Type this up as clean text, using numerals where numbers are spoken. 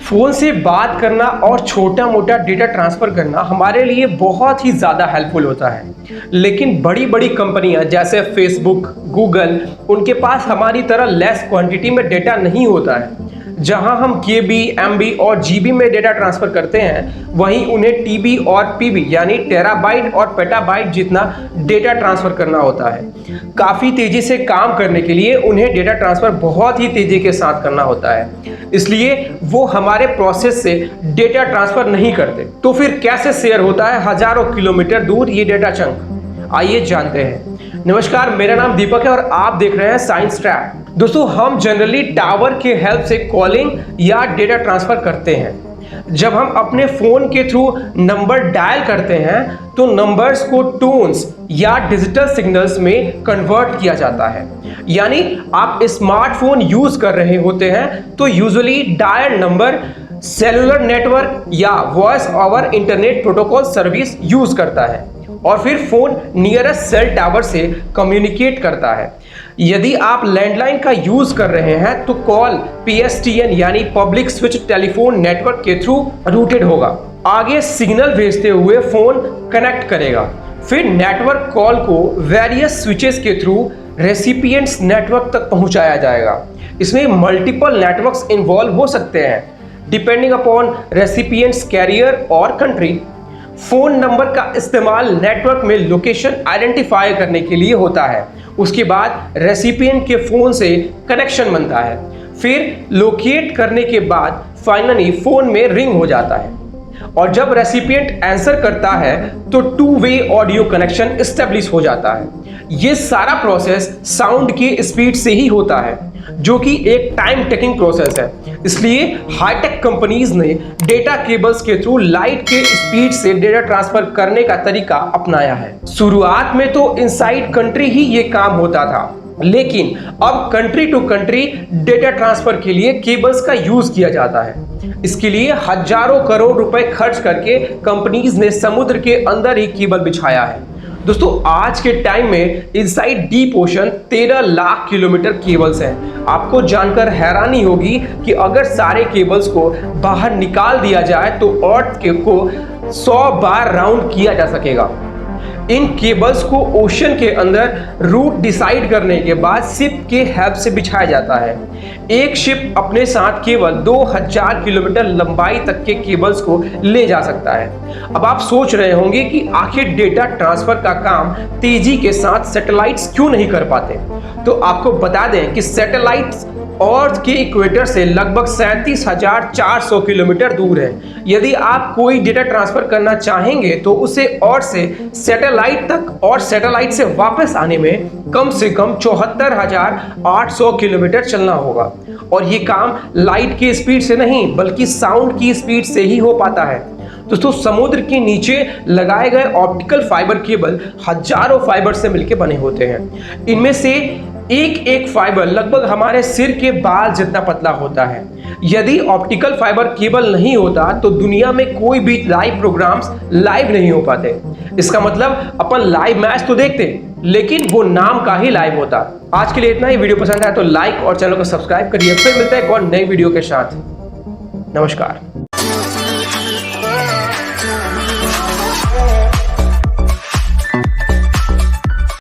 Phone से बात करना और छोटा मोटा डेटा ट्रांसफ़र करना हमारे लिए बहुत ही ज़्यादा हेल्पफुल होता है। लेकिन बड़ी बड़ी कंपनियां जैसे फेसबुक, गूगल, उनके पास हमारी तरह लेस क्वांटिटी में डेटा नहीं होता है। जहां हम केबी, एमबी और जीबी में डेटा ट्रांसफ़र करते हैं, वहीं उन्हें टीबी और पीबी यानी टेराबाइट और पेटाबाइट जितना डेटा ट्रांसफ़र करना होता है। काफ़ी तेज़ी से काम करने के लिए उन्हें डेटा ट्रांसफ़र बहुत ही तेज़ी के साथ करना होता है, इसलिए वो हमारे प्रोसेस से डेटा ट्रांसफ़र नहीं करते। तो फिर कैसे शेयर होता है हज़ारों किलोमीटर दूर ये डेटा चंक? आइए जानते हैं। नमस्कार, मेरा नाम दीपक है और आप देख रहे हैं साइंस ट्रैक। दोस्तों, हम जनरली टावर के हेल्प से कॉलिंग या डेटा ट्रांसफ़र करते हैं। जब हम अपने फ़ोन के थ्रू नंबर डायल करते हैं तो नंबर्स को टोन्स या डिजिटल सिग्नल्स में कन्वर्ट किया जाता है। यानी आप स्मार्टफोन यूज़ कर रहे होते हैं तो usually dial number cellular network या voice over internet protocol service use करता है और फिर फ़ोन नियरेस्ट सेल टावर से कम्युनिकेट करता है। यदि आप लैंडलाइन का यूज़ कर रहे हैं तो कॉल PSTN यानी पब्लिक स्विच टेलीफोन नेटवर्क के थ्रू रूटेड होगा। आगे सिग्नल भेजते हुए फ़ोन कनेक्ट करेगा। फिर नेटवर्क कॉल को वेरियस स्विचेस के थ्रू रेसिपिएंट्स नेटवर्क तक पहुंचाया जाएगा। इसमें मल्टीपल नेटवर्क्स इन्वॉल्व हो सकते हैं डिपेंडिंग अपॉन रेसिपिएंट्स कैरियर और कंट्री। फ़ोन नंबर का इस्तेमाल नेटवर्क में लोकेशन आइडेंटिफाई करने के लिए होता है। उसके बाद रेसिपिएंट के फ़ोन से कनेक्शन बनता है। फिर लोकेट करने के बाद फाइनली फ़ोन में रिंग हो जाता है और जब रेसिपिएंट आंसर करता है तो two way audio connection establish हो जाता है। ये सारा प्रोसेस साउंड की स्पीड से ही होता है, जो कि एक टाइम टेकिंग प्रोसेस है। इसलिए हाईटेक कंपनीज ने डेटा केबल्स के थ्रू लाइट के स्पीड से डेटा ट्रांसफर करने का तरीका अपनाया है। शुरुआत में तो इनसाइड कंट्री ही ये काम होता था, लेकिन अब country to country data transfer के लिए केबल्स का यूज किया जाता है। इसके लिए हजारों करोड़ रुपए खर्च करके कंपनीज ने समुद्र के अंदर ही केबल बिछाया है। दोस्तों, आज के टाइम में inside deep ocean 13 lakh kilometre cables हैं। आपको जानकर हैरानी होगी कि अगर सारे केबल्स को बाहर निकाल दिया जाए तो अर्थ को 100 बार राउंड किया जा सकेगा। इन केबल्स को ओशन के अंदर रूट डिसाइड करने के बाद शिप के हेल्प से बिछाया जाता है। एक शिप अपने साथ केवल 2000 किलोमीटर लंबाई तक के केबल्स को ले जा सकता है। अब आप सोच रहे होंगे कि आखिर डेटा ट्रांसफर का काम तेजी के साथ सैटेलाइट्स क्यों नहीं कर पाते? तो आपको बता दें कि सैटेलाइट्स अर्थ के इक्वेटर से लगभग 37,400 किलोमीटर दूर है। यदि आप कोई डेटा ट्रांसफर करना चाहेंगे तो उसे अर्थ से सैटेलाइट तक और सैटेलाइट से वापस आने में कम से कम 74,800 किलोमीटर चलना होगा। और ये काम लाइट की स्पीड से नहीं बल्कि साउंड की स्पीड से ही हो पाता है। दोस्तों, समुद्र के नीचे लगाए गए ऑप्टिकल फाइबर केबल हजारों फाइबर से मिलकर बने होते हैं। इनमें से एक एक फाइबर लगभग हमारे सिर के बाल जितना पतला होता है। यदि ऑप्टिकल फाइबर केबल नहीं होता तो दुनिया में कोई भी लाइव प्रोग्राम्स लाइव नहीं हो पाते। इसका मतलब अपन लाइव मैच तो देखते लेकिन वो नाम का ही लाइव होता। आज के लिए इतना ही। वीडियो पसंद आया तो लाइक और चैनल को सब्सक्राइब करिए। फिर मिलते हैं एक और नई वीडियो के साथ। नमस्कार।